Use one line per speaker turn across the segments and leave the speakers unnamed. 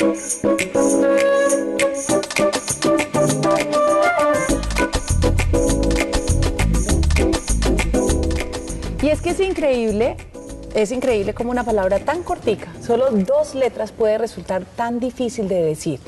Y es que es increíble como una palabra tan cortica, solo 2 letras puede resultar tan difícil de decir.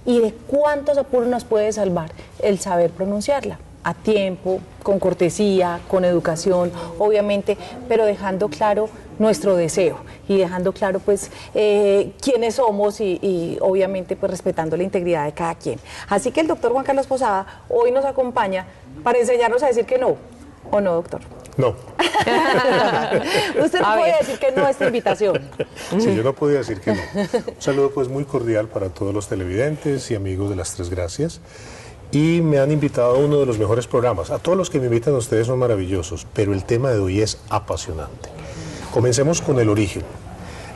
Y de cuántos apuros nos puede salvar el saber pronunciarla. A tiempo, con cortesía, con educación, obviamente, pero dejando claro nuestro deseo y dejando claro pues quiénes somos y obviamente pues respetando la integridad de cada quien. Así que el doctor Juan Carlos Posada hoy nos acompaña para enseñarnos a decir que no, ¿o no, doctor?
No.
Usted no puede decir que no a esta invitación.
Sí, yo no podía decir que no. Un saludo pues muy cordial para todos los televidentes y amigos de Las Tres Gracias. Y me han invitado a uno de los mejores programas. A todos los que me invitan a ustedes son maravillosos, pero el tema de hoy es apasionante. Comencemos con el origen.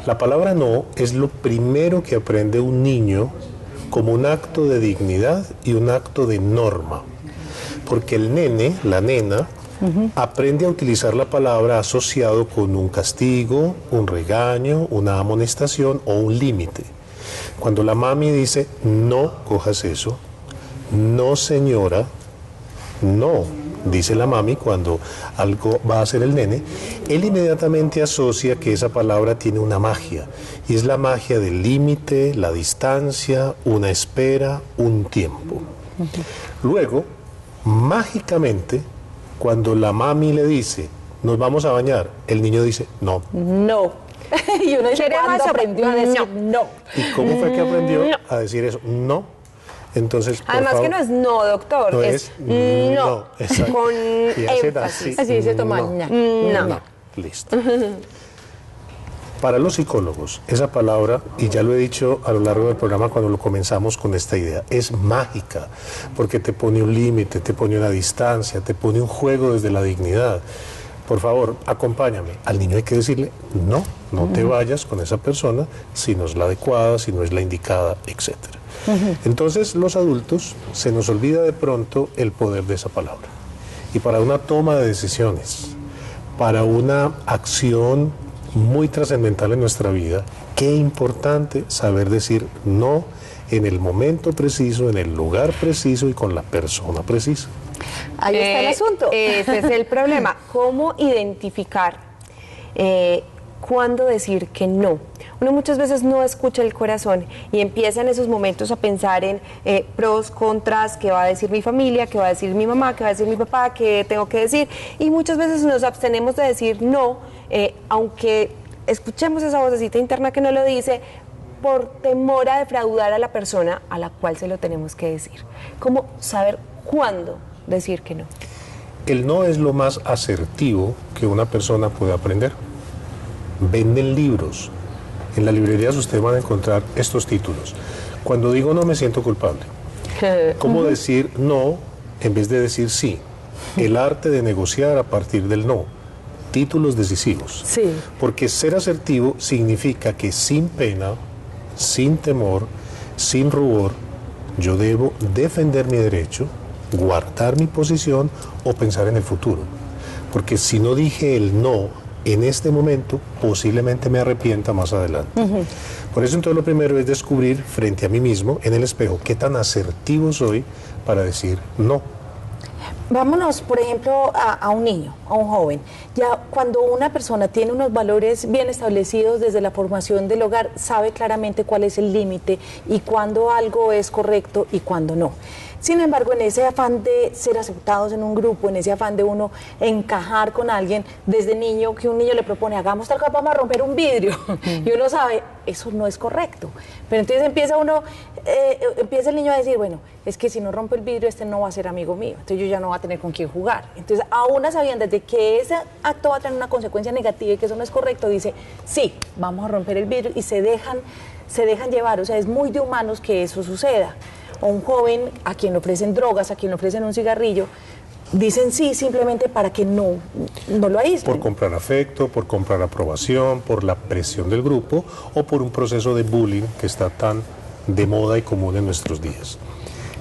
La palabra no es lo primero que aprende un niño como un acto de dignidad y un acto de norma. Porque el nene, la nena, aprende a utilizar la palabra asociado con un castigo, un regaño, una amonestación o un límite. Cuando la mami dice, no cojas eso, no señora, no, dice la mami cuando algo va a hacer el nene, él inmediatamente asocia que esa palabra tiene una magia, y es la magia del límite, la distancia, una espera, un tiempo. Luego, mágicamente, cuando la mami le dice, nos vamos a bañar, el niño dice, no.
No. Y uno dice, ¿cuándo aprendió a decir no?
¿Y cómo fue que aprendió a decir eso? No. Entonces,
además
favor,
que no es no, doctor,
no
es
no. Exacto.
Con
y
énfasis.
Así dice toma.
No.
Listo. Para los psicólogos, esa palabra, y ya lo he dicho a lo largo del programa cuando lo comenzamos con esta idea, es mágica, porque te pone un límite, te pone una distancia, te pone un juego desde la dignidad. Por favor, acompáñame. Al niño hay que decirle, no, no te vayas con esa persona si no es la adecuada, si no es la indicada, etc. Entonces, los adultos se nos olvida de pronto el poder de esa palabra. Y para una toma de decisiones, para una acción muy trascendental en nuestra vida, qué importante saber decir no en el momento preciso, en el lugar preciso y con la persona precisa.
Ahí está el asunto.
Ese es el problema. ¿Cómo identificar cuándo decir que no? Uno muchas veces no escucha el corazón y empieza en esos momentos a pensar en pros, contras, qué va a decir mi familia, qué va a decir mi mamá, qué va a decir mi papá, qué tengo que decir. Y muchas veces nos abstenemos de decir no, aunque escuchemos esa vocecita interna que no lo dice, por temor a defraudar a la persona a la cual se lo tenemos que decir. ¿Cómo saber cuándo decir que no?
El no es lo más asertivo que una persona puede aprender. Venden libros. En las librerías ustedes van a encontrar estos títulos. Cuando digo no me siento culpable. ¿Cómo decir no en vez de decir sí? El arte de negociar a partir del no. Títulos decisivos.
Sí.
Porque ser asertivo significa que sin pena, sin temor, sin rubor, yo debo defender mi derecho, guardar mi posición o pensar en el futuro. Porque si no dije el no en este momento, posiblemente me arrepienta más adelante. Por eso entonces lo primero es descubrir frente a mí mismo, en el espejo, qué tan asertivo soy para decir no.
Vámonos, por ejemplo, a un niño, a un joven. Ya cuando una persona tiene unos valores bien establecidos desde la formación del hogar, sabe claramente cuál es el límite y cuándo algo es correcto y cuándo no. Sin embargo, en ese afán de ser aceptados en un grupo, en ese afán de uno encajar con alguien, desde niño, que un niño le propone, hagamos tal cosa, vamos a romper un vidrio, y uno sabe, eso no es correcto. Pero entonces empieza el niño a decir, bueno, es que si no rompo el vidrio, este no va a ser amigo mío, entonces yo ya no voy a tener con quién jugar. Entonces, aún sabiendo de que ese acto va a tener una consecuencia negativa y que eso no es correcto, dice, sí, vamos a romper el vidrio, y se dejan llevar. O sea, es muy de humanos que eso suceda. O un joven a quien le ofrecen drogas, a quien le ofrecen un cigarrillo, dicen sí simplemente para que no lo aíslen.
Por comprar afecto, por comprar aprobación, por la presión del grupo o por un proceso de bullying que está tan de moda y común en nuestros días.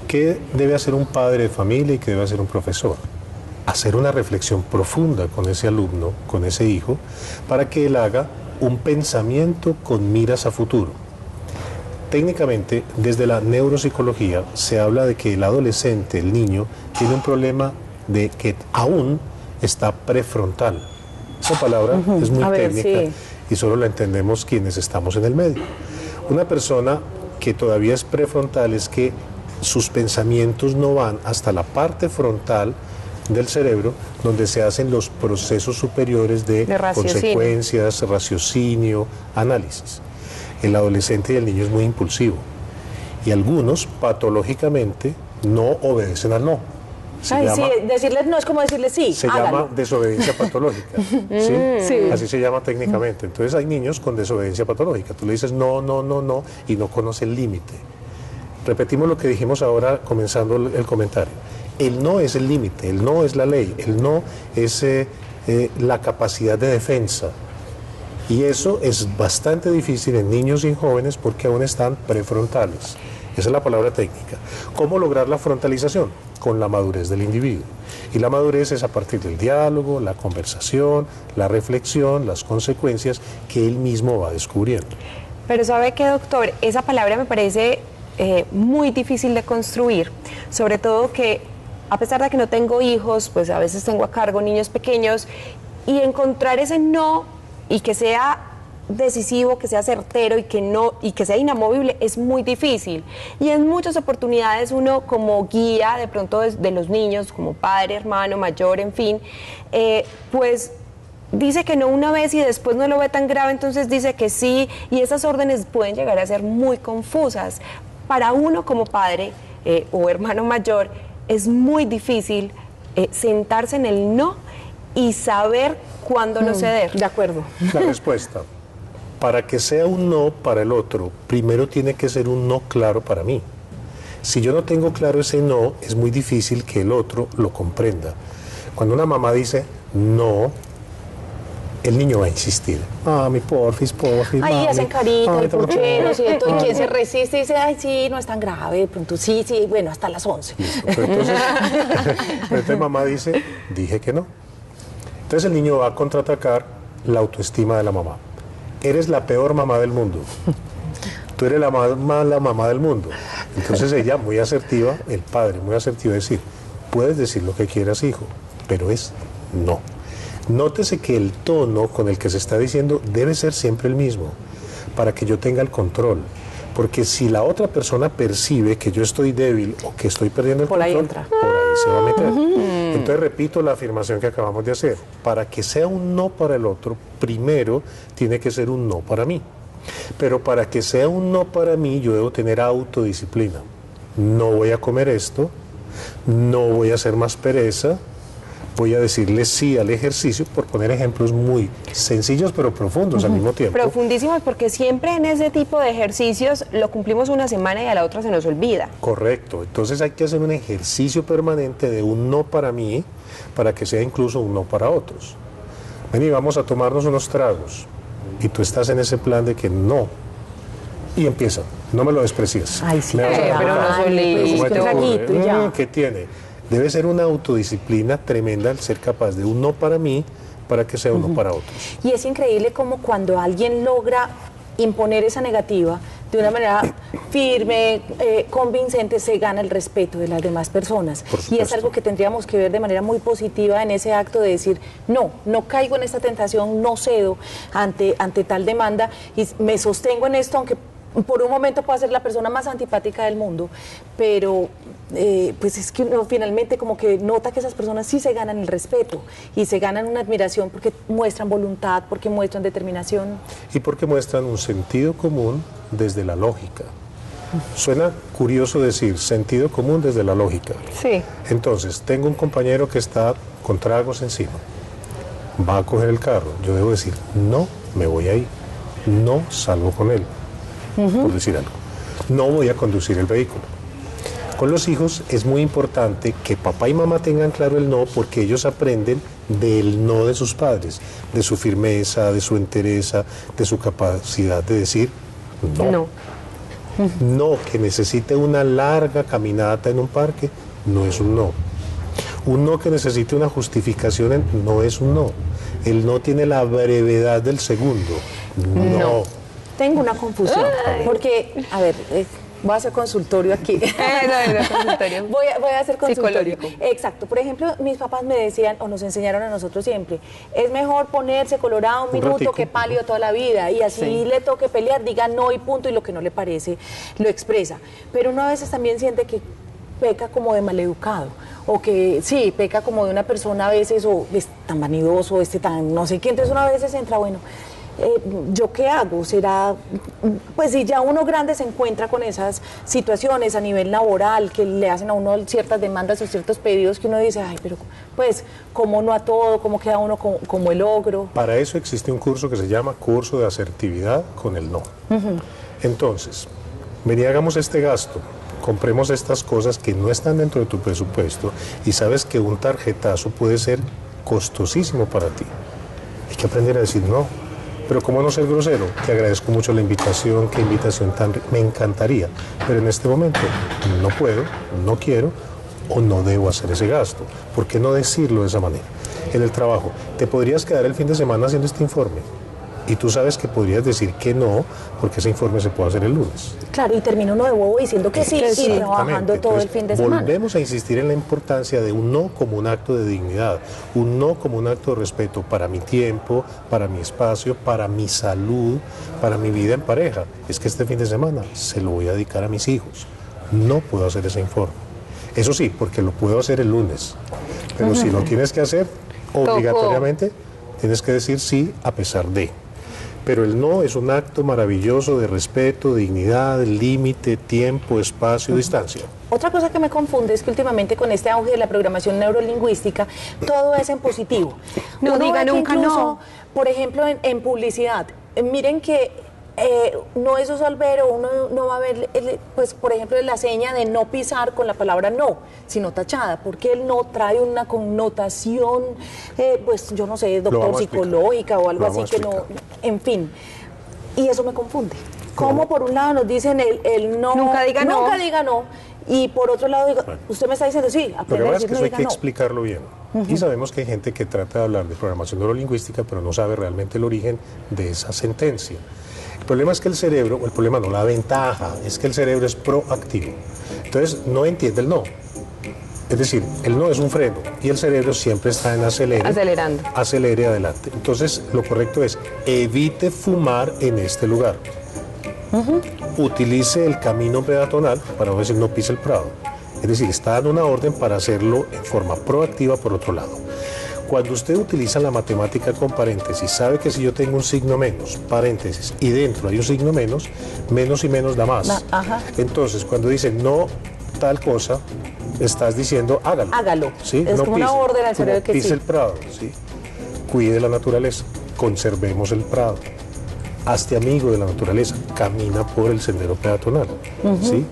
¿Qué debe hacer un padre de familia y qué debe hacer un profesor? Hacer una reflexión profunda con ese alumno, con ese hijo, para que él haga un pensamiento con miras a futuro. Técnicamente, desde la neuropsicología, se habla de que el adolescente, el niño, tiene un problema de que aún está prefrontal. Esa palabra es muy técnica y solo la entendemos quienes estamos en el medio. Una persona que todavía es prefrontal es que sus pensamientos no van hasta la parte frontal del cerebro, donde se hacen los procesos superiores de consecuencias, raciocinio, análisis. El adolescente y el niño es muy impulsivo y algunos patológicamente no obedecen al no.
Decirles no es como decirles sí.
Se llama desobediencia patológica. ¿Sí? Así se llama técnicamente. Entonces hay niños con desobediencia patológica. Tú le dices no, no, no, no y no conoce el límite. Repetimos lo que dijimos ahora comenzando el comentario. El no es el límite, el no es la ley, el no es la capacidad de defensa. Y eso es bastante difícil en niños y en jóvenes porque aún están prefrontales. Esa es la palabra técnica. ¿Cómo lograr la frontalización? Con la madurez del individuo. Y la madurez es a partir del diálogo, la conversación, la reflexión, las consecuencias que él mismo va descubriendo.
Pero ¿sabe qué, doctor? Esa palabra me parece muy difícil de construir, sobre todo que a pesar de que no tengo hijos, pues a veces tengo a cargo niños pequeños y encontrar ese no y que sea decisivo, que sea certero y que sea inamovible es muy difícil. Y en muchas oportunidades uno como guía de pronto de los niños, como padre, hermano, mayor, en fin, pues dice que no una vez y después no lo ve tan grave, entonces dice que sí, y esas órdenes pueden llegar a ser muy confusas. Para uno como padre o hermano mayor es muy difícil sentarse en el no y saber cuándo no ceder.
De acuerdo.
La respuesta, para que sea un no para el otro, primero tiene que ser un no claro para mí. Si yo no tengo claro ese no, es muy difícil que el otro lo comprenda. Cuando una mamá dice no, el niño va a insistir. Mami, porfis,
Ahí
mami.
hacen carita, el puchero, ¿cierto? Y quien se resiste y dice, ay, sí, no es tan grave, de pronto sí, bueno, hasta las 11.
Listo. Pero entonces mamá dice, dije que no. Entonces el niño va a contraatacar la autoestima de la mamá. Eres la peor mamá del mundo. Tú eres la más mala mamá del mundo. Entonces ella, muy asertiva, el padre, muy asertivo, decir, puedes decir lo que quieras, hijo, pero es no. Nótese que el tono con el que se está diciendo debe ser siempre el mismo, para que yo tenga el control. Porque si la otra persona percibe que yo estoy débil o que estoy perdiendo el control, por ahí se va a meter. Entonces repito la afirmación que acabamos de hacer. Para que sea un no para el otro, primero tiene que ser un no para mí. Pero para que sea un no para mí, yo debo tener autodisciplina. No voy a comer esto, no voy a hacer más pereza, voy a decirle sí al ejercicio, por poner ejemplos muy sencillos pero profundos al mismo tiempo.
Profundísimos, porque siempre en ese tipo de ejercicios lo cumplimos una semana y a la otra se nos olvida.
Correcto, entonces hay que hacer un ejercicio permanente de un no para mí, para que sea incluso un no para otros. Vení, vamos a tomarnos unos tragos, y tú estás en ese plan de que no, y empieza, no me lo desprecies.
Ay, sí,
pero no solito.
¿Qué tiene? Debe ser una autodisciplina tremenda el ser capaz de un no para mí, para que sea uno para otros.
Y es increíble como cuando alguien logra imponer esa negativa de una manera firme, convincente, se gana el respeto de las demás personas. Y es algo que tendríamos que ver de manera muy positiva en ese acto de decir, no caigo en esta tentación, no cedo ante tal demanda y me sostengo en esto, aunque por un momento pueda ser la persona más antipática del mundo, pero pues es que uno finalmente como que nota que esas personas sí se ganan el respeto y se ganan una admiración porque muestran voluntad, porque muestran determinación.
Y porque muestran un sentido común desde la lógica. Suena curioso decir sentido común desde la lógica.
Sí.
Entonces, tengo un compañero que está con tragos encima, va a coger el carro, yo debo decir, no me voy ahí, no salgo con él, por decir algo. No voy a conducir el vehículo. Con los hijos es muy importante que papá y mamá tengan claro el no, porque ellos aprenden del no de sus padres, de su firmeza, de su entereza, de su capacidad de decir no. No, que necesite una larga caminata en un parque, no es un no. Un no que necesite una justificación, no es un no. El no tiene la brevedad del segundo. No.
Tengo una confusión, porque, a ver, voy a hacer consultorio aquí.
Consultorio.
Voy a hacer consultorio.
Psicológico.
Exacto. Por ejemplo, mis papás me decían, o nos enseñaron a nosotros siempre, es mejor ponerse colorado un minuto
ratico,
que pálido toda la vida. Y así le toque pelear, diga no y punto, y lo que no le parece lo expresa. Pero uno a veces también siente que peca como de maleducado, o que sí, peca como de una persona a veces, o es tan vanidoso, tan no sé qué, entonces uno a veces entra, bueno, ¿yo qué hago? Será, pues si ya uno grande se encuentra con esas situaciones a nivel laboral, que le hacen a uno ciertas demandas o ciertos pedidos que uno dice, ay, pero pues, ¿cómo no a todo? ¿Cómo queda uno como el ogro?
Para eso existe un curso que se llama Curso de Asertividad con el No. Entonces, vení, hagamos este gasto, compremos estas cosas que no están dentro de tu presupuesto y sabes que un tarjetazo puede ser costosísimo para ti. Hay que aprender a decir no. Pero ¿cómo no ser grosero? Te agradezco mucho la invitación, qué invitación tan... Me encantaría, pero en este momento no puedo, no quiero o no debo hacer ese gasto. ¿Por qué no decirlo de esa manera? En el trabajo, te podrías quedar el fin de semana haciendo este informe y tú sabes que podrías decir que no, porque ese informe se puede hacer el lunes.
Claro, y termina uno de bobo diciendo que sí, y trabajando todo el
Entonces,
fin de semana.
Volvemos a insistir en la importancia de un no como un acto de dignidad, un no como un acto de respeto para mi tiempo, para mi espacio, para mi salud, para mi vida en pareja. Es que este fin de semana se lo voy a dedicar a mis hijos. No puedo hacer ese informe. Eso sí, porque lo puedo hacer el lunes. Pero si lo tienes que hacer, obligatoriamente tienes que decir sí a pesar de. Pero el no es un acto maravilloso de respeto, dignidad, límite, tiempo, espacio, distancia.
Otra cosa que me confunde es que últimamente con este auge de la programación neurolingüística, todo es en positivo.
No
Uno
diga
ve que
nunca
incluso,
no.
por ejemplo, en publicidad, miren que no es usual ver, o uno no va a ver, pues por ejemplo, la seña de no pisar con la palabra no, sino tachada, porque el no trae una connotación, pues yo no sé, doctor, psicológica o algo así que no, en fin, y eso me confunde. Como por un lado nos dicen el no,
nunca diga
no, y por otro lado digo, usted me está diciendo sí,
Lo que
aprenda a
pasa es
decir
que
no,
eso hay
diga
que
no.
explicarlo bien. Y sabemos que hay gente que trata de hablar de programación neurolingüística, pero no sabe realmente el origen de esa sentencia. El problema es que el cerebro, o el problema no, la ventaja es que el cerebro es proactivo. Entonces no entiende el no. Es decir, el no es un freno y el cerebro siempre está en
Acelerando.
acelere adelante. Entonces lo correcto es evite fumar en este lugar. Utilice el camino peatonal, para no decir no pise el prado. Es decir, está dando una orden para hacerlo en forma proactiva por otro lado. Cuando usted utiliza la matemática con paréntesis, sabe que si yo tengo un signo menos, paréntesis, y dentro hay un signo menos y menos da más. Entonces, cuando dice no tal cosa, estás diciendo hágalo.
Hágalo.
¿Sí?
Es
no
como una orden al cerebro que
pise
sí.
el prado, ¿sí? Cuide la naturaleza, conservemos el prado. Hazte amigo de la naturaleza, camina por el sendero peatonal, ¿sí?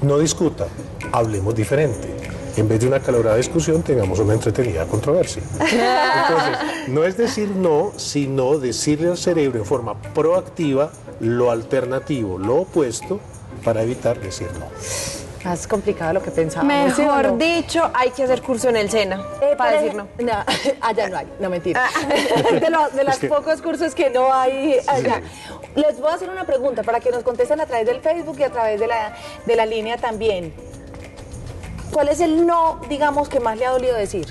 No discuta, hablemos diferente. En vez de una acalorada discusión, tengamos una entretenida controversia. Entonces, no es decir no, sino decirle al cerebro en forma proactiva lo alternativo, lo opuesto, para evitar decir no.
Más complicado de lo que pensábamos. ¿sí o
Mejor
no?
dicho, hay que hacer curso en el SENA para decir no.
Allá no hay, no mentira. De los pocos cursos que no hay allá. Les voy a hacer una pregunta para que nos contesten a través del Facebook y a través de la línea también. ¿Cuál es el no, digamos, que más le ha dolido decir?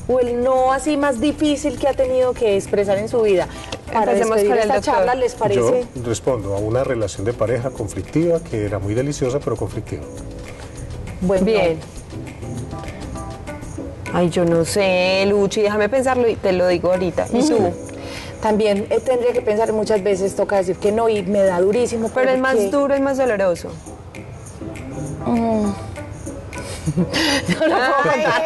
O el no así más difícil que ha tenido que expresar en su vida. Para
Empecemos
despedir
con el
esta
doctor.
charla, ¿les parece?
Yo respondo a una relación de pareja conflictiva que era muy deliciosa, pero conflictiva.
Buen
Bien. Ay, yo no sé, Luchi, déjame pensarlo y te lo digo ahorita. ¿Y tú?
También tendría que pensar muchas veces, toca decir que no y me da durísimo.
Pero el
porque-
más duro, el más doloroso.
No lo puedo contar.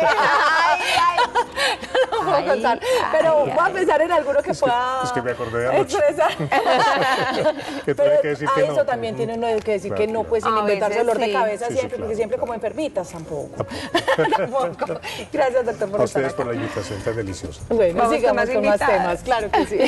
No lo puedo contar. Pero voy a pensar en alguno que pueda
es que me acordé de anoche.
expresar.
Que
Pero
tuve que decir
a
que
eso
no.
también tiene uno que decir
Claro,
que no,
claro.
pues sin
A
inventarse
veces
dolor de
sí.
cabeza
Sí, sí,
siempre,
claro.
porque siempre como enfermitas tampoco. Tampoco. Gracias, doctor, por
A
estar
ustedes por
acá.
la invitación tan deliciosa.
Bueno,
Vamos con
sigamos
más
con más
invitadas.
temas, claro que sí.